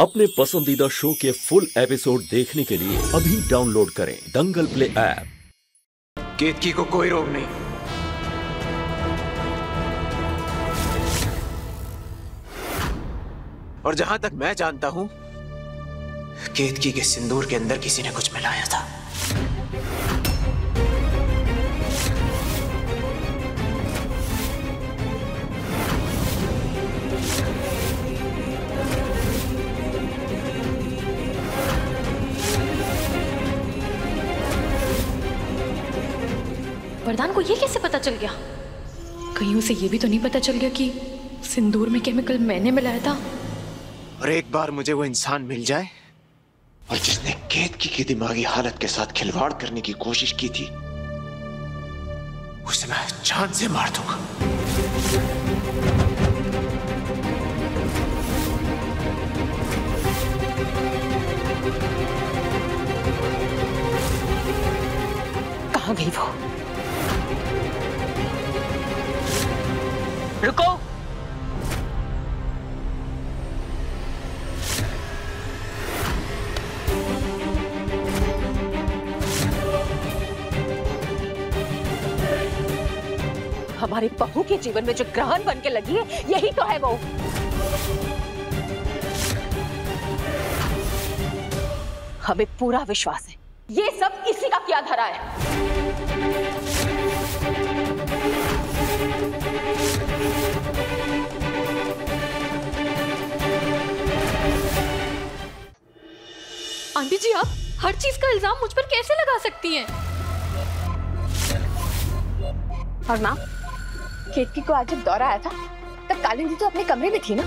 अपने पसंदीदा शो के फुल एपिसोड देखने के लिए अभी डाउनलोड करें दंगल प्ले ऐप। केतकी को कोई रोग नहीं। और जहां तक मैं जानता हूं, केतकी के सिंदूर के अंदर किसी ने कुछ मिलाया था। वरदान को ये कैसे पता चल गया? कहीं उसे ये भी तो नहीं पता चल गया कि सिंदूर में केमिकल मैंने मिलाया था। और एक बार मुझे वो इंसान मिल जाए और जिसने केतकी की दिमागी हालत के साथ खिलवाड़ करने की कोशिश की थी, उसे मैं जान से मार दूंगा। कहां गई वो? रुको! हमारी बहू के जीवन में जो ग्रहण बन के लगी है, यही तो है वो। हमें पूरा विश्वास है ये सब इसी का किया धरा है। आंटी जी, आप हर चीज का इल्जाम मुझ पर कैसे लगा सकती हैं? और माँ, केतकी को आज जब दौरा आया था तब कालिंदी तो अपने कमरे में थी ना?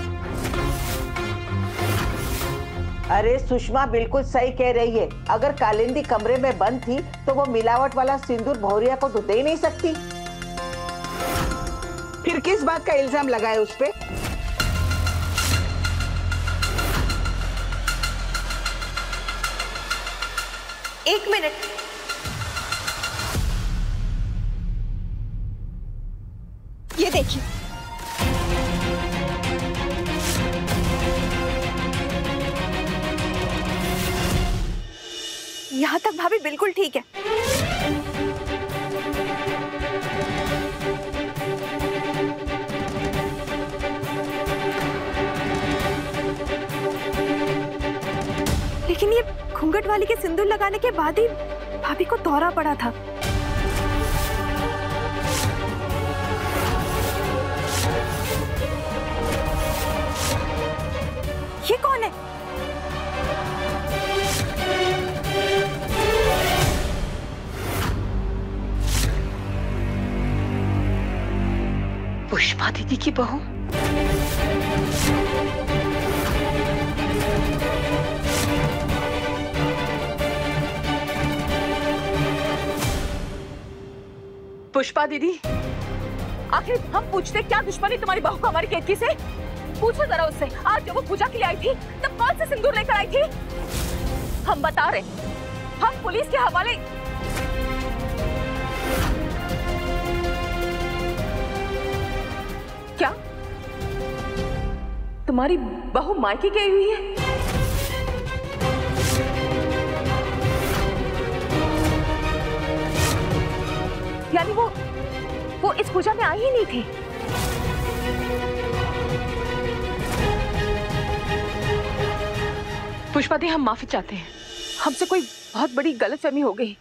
अरे सुषमा बिल्कुल सही कह रही है। अगर कालिंदी कमरे में बंद थी तो वो मिलावट वाला सिंदूर भौरिया को तो दे नहीं सकती। फिर किस बात का इल्जाम लगाए उस पे? एक मिनट, ये देखिए, यहाँ तक भाभी बिल्कुल ठीक है। लेकिन ये घूंघट वाली के सिंदूर लगाने के बाद ही भाभी को दौरा पड़ा था। ये कौन है? पुष्पा दीदी की बहू। पुष्पा दीदी, आखिर हम पूछते क्या दुश्मनी तुम्हारी बहू को हमारी केतकी से? पूछो जरा उससे, आज जब वो पूजा के लिए आई थी तब कौन से सिंदूर लेकर आई थी? हम बता रहे, हम पुलिस के हवाले। क्या तुम्हारी बहू मायके गई हुई है? यानी वो इस पूजा में आई ही नहीं थी। पुष्पा दी, हम माफी चाहते हैं। हमसे कोई बहुत बड़ी गलतफहमी हो गई।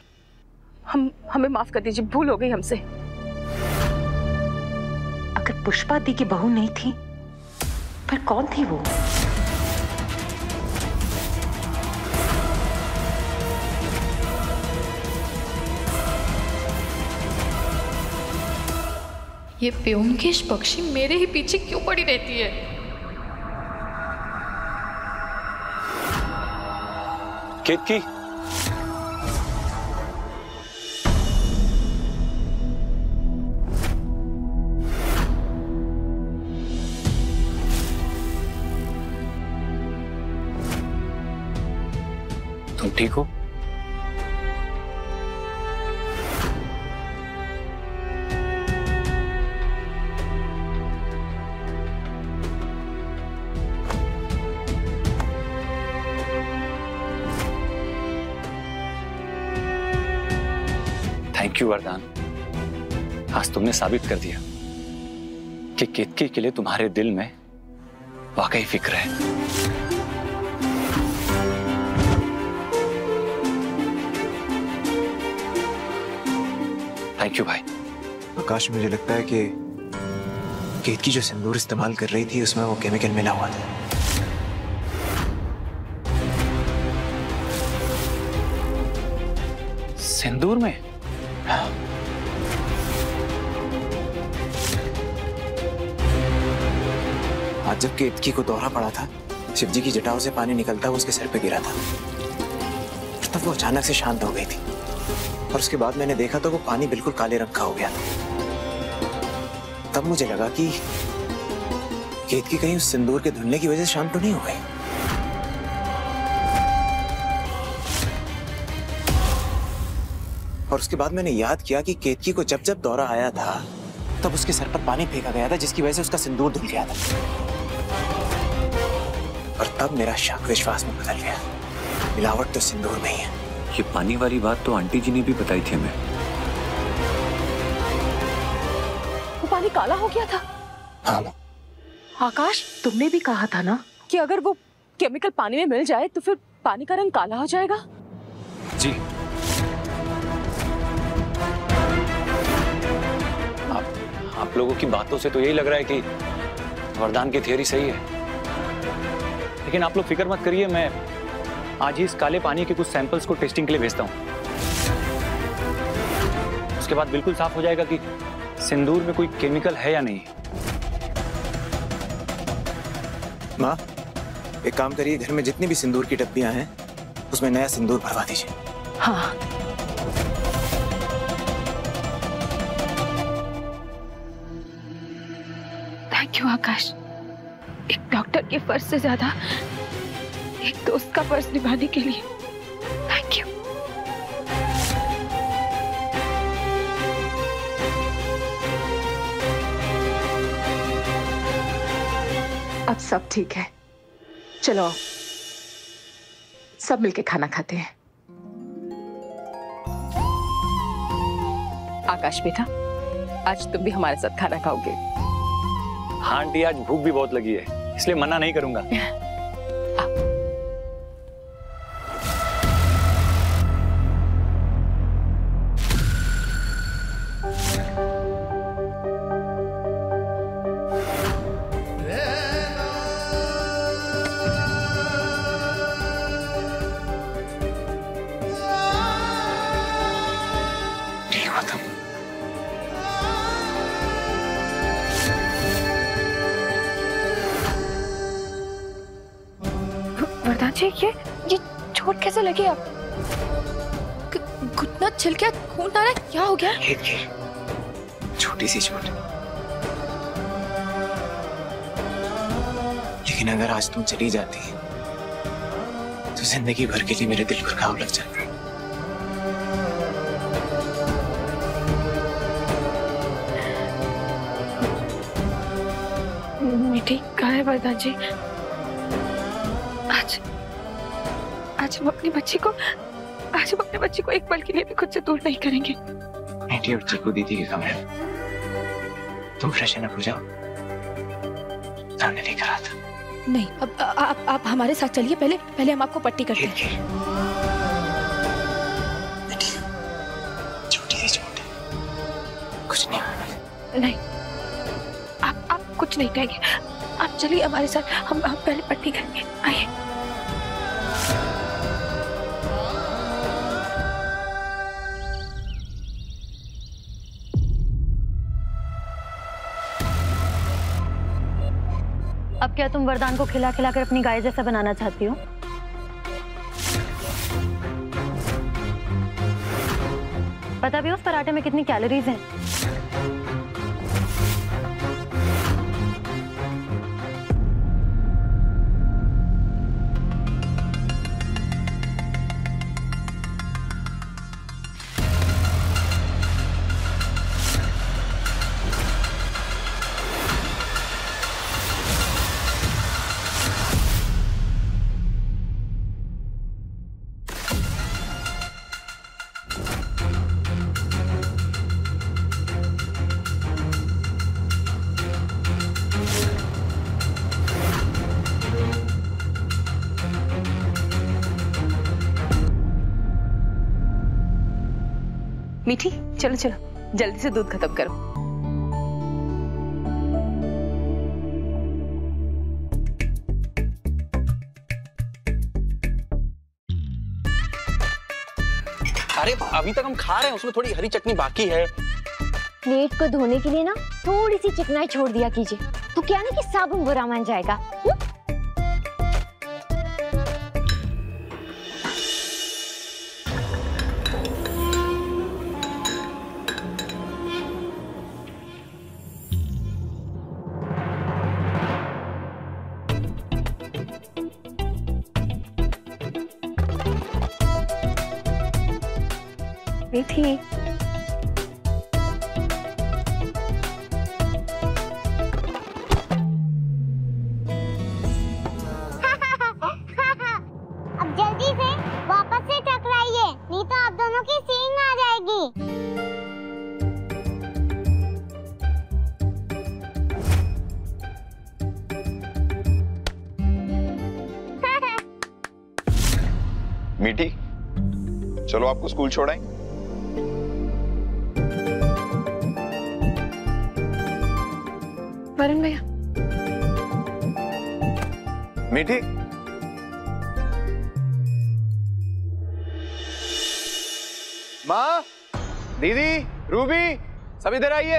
हमें माफ कर दीजिए, भूल हो गई हमसे। अगर पुष्पा दी की बहू नहीं थी, फिर कौन थी वो? ये ब्योमकेश पक्षी मेरे ही पीछे क्यों पड़ी रहती है? केतकी, तुम ठीक हो? थैंक यू वरदान। आज तुमने साबित कर दिया कि केतकी के लिए तुम्हारे दिल में वाकई फिक्र है। थैंक यू भाई। आकाश, मुझे लगता है कि केतकी जो सिंदूर इस्तेमाल कर रही थी उसमें वो केमिकल मिला हुआ था। सिंदूर में? हाँ। आज जब केतकी को दौरा पड़ा था, शिवजी की जटाओं से पानी निकलता हुआ उसके सिर पे गिरा था और तब वो अचानक से शांत हो गई थी। और उसके बाद मैंने देखा तो वो पानी बिल्कुल काले रंग का हो गया था। तब मुझे लगा कि केतकी कहीं उस सिंदूर के धुलने की वजह से शांत तो नहीं हो गई। और उसके बाद मैंने याद किया कि केतकी को जब जब दौरा आया था तब उसके सर पर पानी फेंका गया था, जिसकी वजह से उसका सिंदूर धुल गया था। और तब मेरा शक विश्वास में बदल गया। मिलावट तो सिंदूर में ही है। ये पानी वाली बात तो आंटी जी ने भी बताई थी हमें। वो पानी काला हो गया था। हाँ। आकाश, तुमने भी कहा था ना कि अगर वो केमिकल पानी में मिल जाए तो फिर पानी का रंग काला हो जाएगा। जी। आप लोगों की बातों से तो यही लग रहा है कि वरदान की थियरी सही है, लेकिन आप लोग फिक्र मत करिए, मैं आज ही इस काले पानी के कुछ सैंपल्स को टेस्टिंग के लिए भेजता हूं। उसके बाद बिल्कुल साफ हो जाएगा कि सिंदूर में कोई केमिकल है या नहीं। माँ, एक काम करिए, घर में जितनी भी सिंदूर की डब्बियां हैं उसमें नया सिंदूर भरवा दीजिए। हाँ। थैंक यू आकाश। एक डॉक्टर के फर्ज से ज्यादा एक दोस्त का फर्ज निभाने के लिए थैंक यू। अब सब ठीक है, चलो सब मिलके खाना खाते हैं। आकाश बेटा, आज तुम भी हमारे साथ खाना खाओगे। हाँ आंटी, आज भूख भी बहुत लगी है, इसलिए मना नहीं करूंगा। वरदान जी, ये चोट कैसे लगी आप? घुटना छिल गया, खून आ रहा है, क्या हो गया? छोटी सी चोट, लेकिन अगर आज तुम चली जाती तो जिंदगी भर के लिए मेरे दिल पर घाव लग जाता। मीठी कहाँ है वरदान जी? आज हम अपनी बच्ची को एक पल के लिए भी खुद से दूर नहीं करेंगे। मीठी और चीकू दीदी के कमरे में, तुम फ्रेशन अप हो जाओ, सामने लेकर आता। नहीं, अब आप हमारे साथ चलिए, पहले हम आपको पट्टी करते हैं। छोटी सी चोट है, कुछ नहीं होगा। नहीं, आप कुछ नहीं कहेंगे, आप चलिए हमारे साथ, हम पहले पट्टी करेंगे। आइए। अब क्या तुम वरदान को खिला खिला कर अपनी गाय जैसा बनाना चाहती हो? पता भी उस पराठे में कितनी कैलोरीज हैं? मीठी चलो चलो जल्दी से दूध खत्म करो। अरे अभी तक हम खा रहे हैं, उसमें थोड़ी हरी चटनी बाकी है। प्लेट को धोने के लिए ना थोड़ी सी चिकनाई छोड़ दिया कीजिए, तो क्या ना कि साबुन बुरा मान जाएगा। मीठी अब जल्दी से वापस से टकराइए, नहीं तो आप दोनों की सींग आ जाएगी। मीठी, चलो आपको स्कूल छोड़ाएं। वरुण भैया। मीठी, माँ, दीदी, रूबी, सब इधर आइए।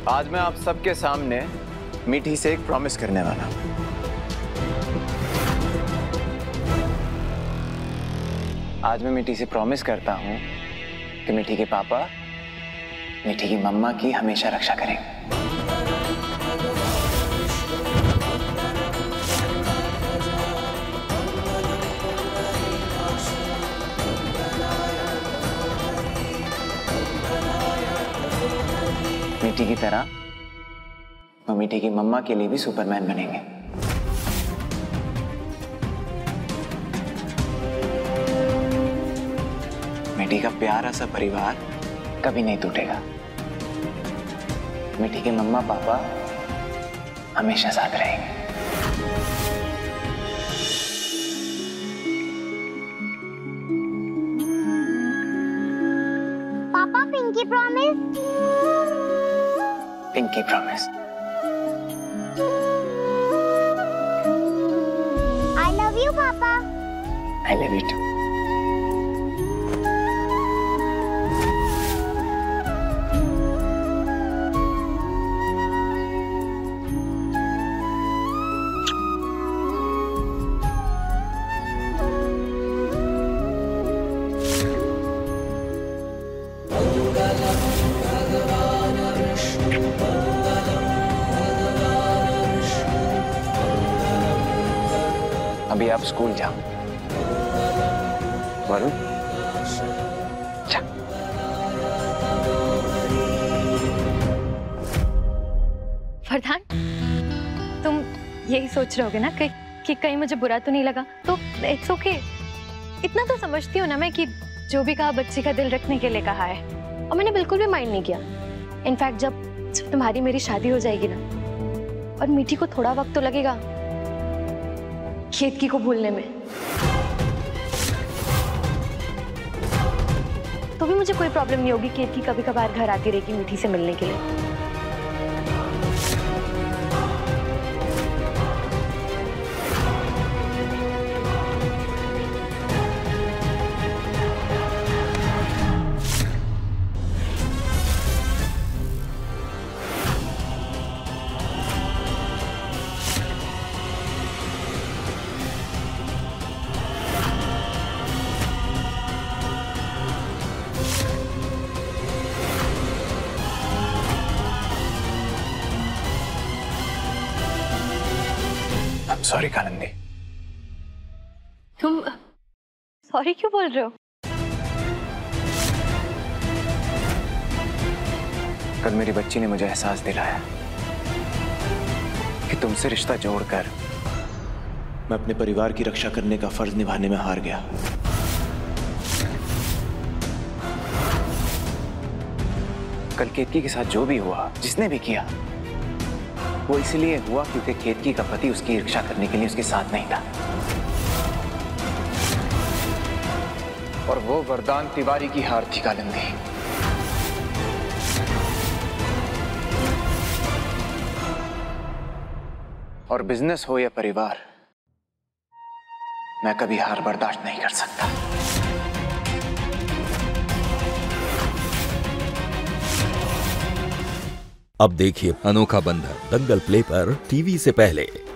आज मैं आप सबके सामने मीठी से एक प्रॉमिस करने वाला हूं। आज मैं मीठी से प्रॉमिस करता हूं कि मीठी के पापा मीठी की मम्मा की हमेशा रक्षा करेंगे। मीठी की तरह वो मीठी की मम्मा के लिए भी सुपरमैन बनेंगे। मीठी का प्यारा सा परिवार कभी नहीं टूटेगा। मीठी के मम्मा पापा हमेशा साथ रहेंगे। पापा pinky promise. Pinky promise. I love you पापा। I love you too. अभी आप स्कूल जाओ। वरुण, जा। फरहान, तुम यही सोच रहे होगे ना कि कहीं मुझे बुरा तो नहीं लगा, तो इट्स ओके। इतना तो समझती हूँ ना मैं कि जो भी कहा बच्ची का दिल रखने के लिए कहा है, और मैंने बिल्कुल भी माइंड नहीं किया। इनफैक्ट जब तुम्हारी मेरी शादी हो जाएगी ना, और मीठी को थोड़ा वक्त तो लगेगा खेत की को भूलने में, तो भी मुझे कोई प्रॉब्लम नहीं होगी। खेत की कभी कभार घर आती रहेगी मीठी से मिलने के लिए। सॉरी कालिंदी। तुम सॉरी क्यों बोल रहे हो? कल मेरी बच्ची ने मुझे एहसास दिलाया कि तुमसे रिश्ता जोड़कर मैं अपने परिवार की रक्षा करने का फर्ज निभाने में हार गया। कल केतकी के साथ जो भी हुआ, जिसने भी किया, वो इसलिए हुआ क्योंकि केतकी का पति उसकी रक्षा करने के लिए उसके साथ नहीं था। और वो वरदान तिवारी की हार थी कालिंदी। और बिजनेस हो या परिवार, मैं कभी हार बर्दाश्त नहीं कर सकता। अब देखिए अनोखा बंधन दंगल प्ले पर टीवी से पहले।